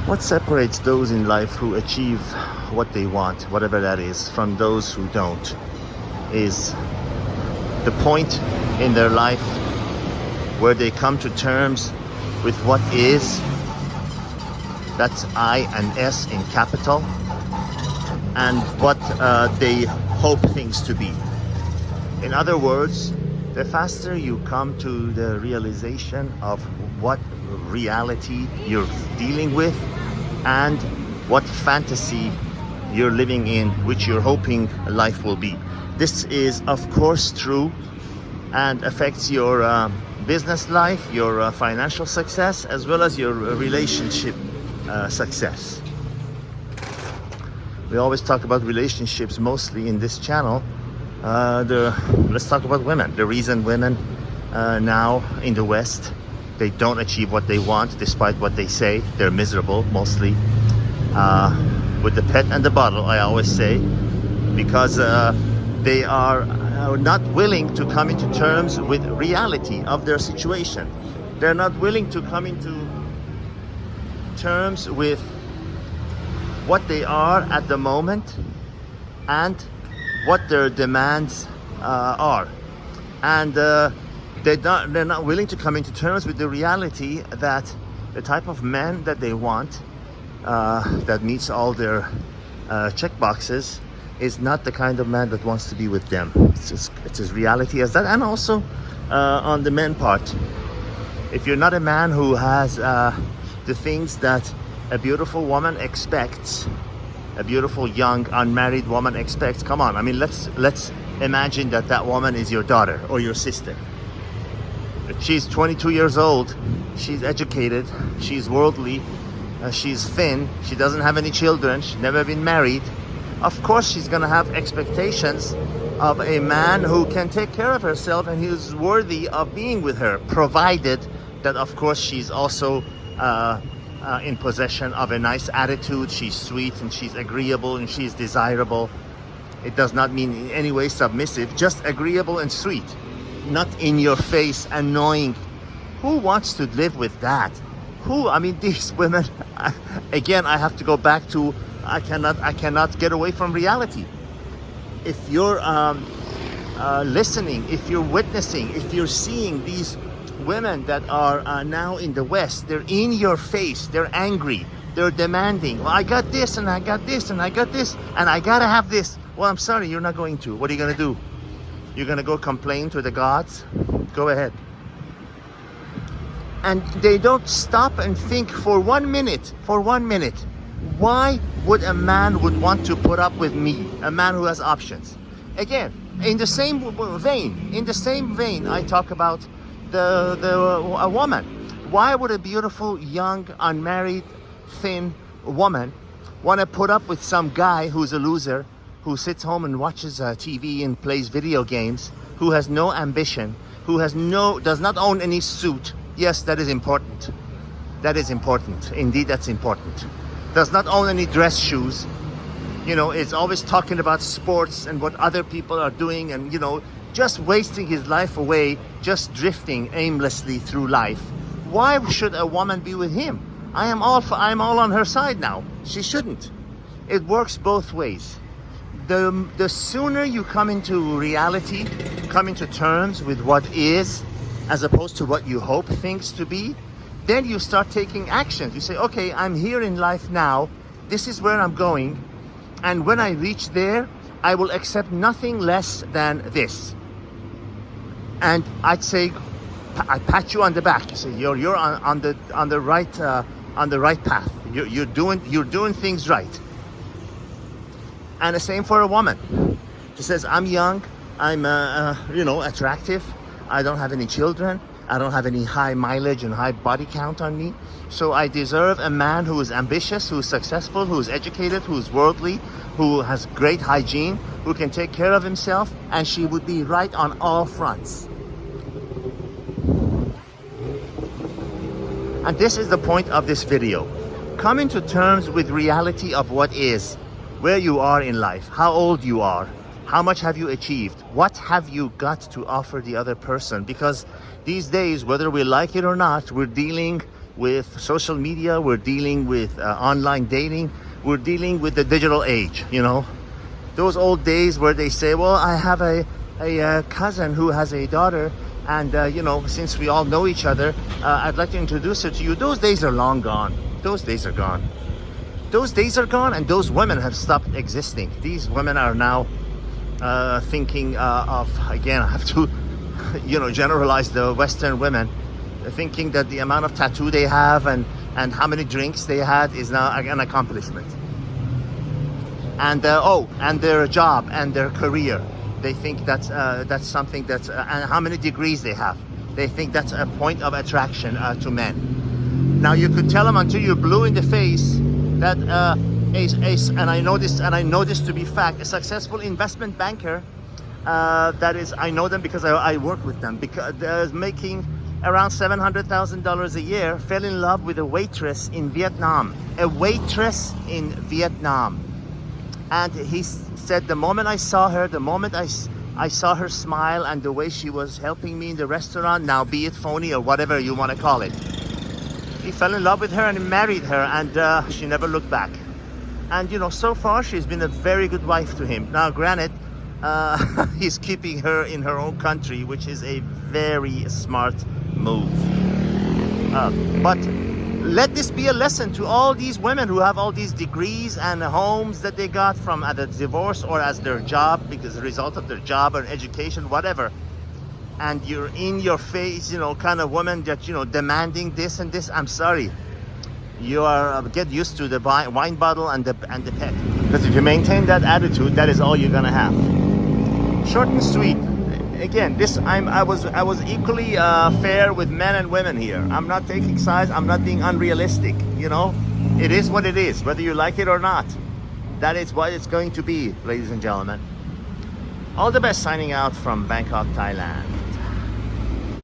What separates those in life who achieve what they want, whatever that is, from those who don't, is the point in their life where they come to terms with what is, that's I and S in capital, and what they hope things to be. In other words, the faster you come to the realization of what reality you're dealing with and what fantasy you're living in, which you're hoping life will be. This is, of course, true and affects your business life, your financial success, as well as your relationship success. We always talk about relationships mostly in this channel. Let's talk about women. The reason women now in the West, they don't achieve what they want despite what they say. They're miserable mostly. With the pet and the bottle, I always say, because they are not willing to come into terms with reality of their situation. They're not willing to come into terms with what they are at the moment and what their demands are. And they're not willing to come into terms with the reality that the type of man that they want, that meets all their check boxes, is not the kind of man that wants to be with them. It's as reality as that. And also on the men part, if you're not a man who has the things that a beautiful woman expects, a beautiful young unmarried woman expects, come on, I mean, let's imagine that woman is your daughter or your sister. She's 22 years old, she's educated, she's worldly, she's thin, she doesn't have any children, she's never been married. Of course she's gonna have expectations of a man who can take care of herself and who's worthy of being with her, provided that, of course, she's also in possession of a nice attitude, she's sweet and she's agreeable and she's desirable. It does not mean in any way submissive, just agreeable and sweet, not in your face, annoying. Who wants to live with that? I mean, these women, again, I have to go back to, I cannot get away from reality. If you're listening, if you're witnessing, if you're seeing these women that are now in the West, they're in your face, they're angry, they're demanding, well, I got this and I got this and I got this and I gotta have this. Well, I'm sorry, you're not going to. What are you gonna do? You're gonna go complain to the gods? Go ahead. And they don't stop and think for 1 minute, why would a man would want to put up with me, a man who has options? Again, in the same vein, I talk about a woman. Why would a beautiful, young, unmarried, thin woman want to put up with some guy who's a loser, who sits home and watches TV and plays video games, who has no ambition, does not own any suit? Yes, that is important. That is important. Indeed, that's important. Does not own any dress shoes. You know, is always talking about sports and what other people are doing, and, you know, just wasting his life away, just drifting aimlessly through life. Why should a woman be with him? I'm all on her side now. She shouldn't. It works both ways. The sooner you come into reality, come into terms with what is, as opposed to what you hope things to be, then you start taking action. You say, okay, I'm here in life now. This is where I'm going. And when I reach there, I will accept nothing less than this. And I'd say, I pat you on the back. You say, you're on the right path. You're doing things right. And the same for a woman. She says, I'm young, I'm attractive, I don't have any children, I don't have any high mileage and high body count on me, so I deserve a man who is ambitious, who is successful, who is educated, who is worldly, who has great hygiene, who can take care of himself. And she would be right on all fronts. And this is the point of this video. Come into terms with reality of what is, where you are in life, how old you are, how much have you achieved, what have you got to offer the other person. Because these days, whether we like it or not, we're dealing with social media, we're dealing with online dating, we're dealing with the digital age, you know. Those old days where they say, well, I have a cousin who has a daughter, and you know, since we all know each other, I'd like to introduce her to you. Those days are long gone. Those days are gone. Those days are gone, and those women have stopped existing. These women are now thinking of, again, I have to, you know, generalize the Western women, thinking that the amount of tattoo they have and how many drinks they had is now an accomplishment. And and their job and their career, they think that's something that's and how many degrees they have, they think that's a point of attraction to men. Now you could tell them until you're blue in the face that and I know this to be fact, a successful investment banker, that is, I know them because I work with them, because they're making around $700,000 a year, fell in love with a waitress in Vietnam. A waitress in Vietnam. And he said, the moment I saw her, the moment I saw her smile and the way she was helping me in the restaurant, now be it phony or whatever you want to call it, he fell in love with her and he married her, and she never looked back. And you know, so far she's been a very good wife to him. Now granted, he's keeping her in her own country, which is a very smart move. But let this be a lesson to all these women who have all these degrees and homes that they got from either divorce or as their job, because the result of their job or education, whatever. And you're in your face, you know, kind of woman that, you know, demanding this and this. I'm sorry. You are get used to the wine bottle and the pet. Because if you maintain that attitude, that is all you're gonna have. Short and sweet. Again, I was equally fair with men and women here. I'm not taking sides. I'm not being unrealistic. You know, it is what it is, whether you like it or not. That is what it's going to be, ladies and gentlemen. All the best. Signing out from Bangkok, Thailand.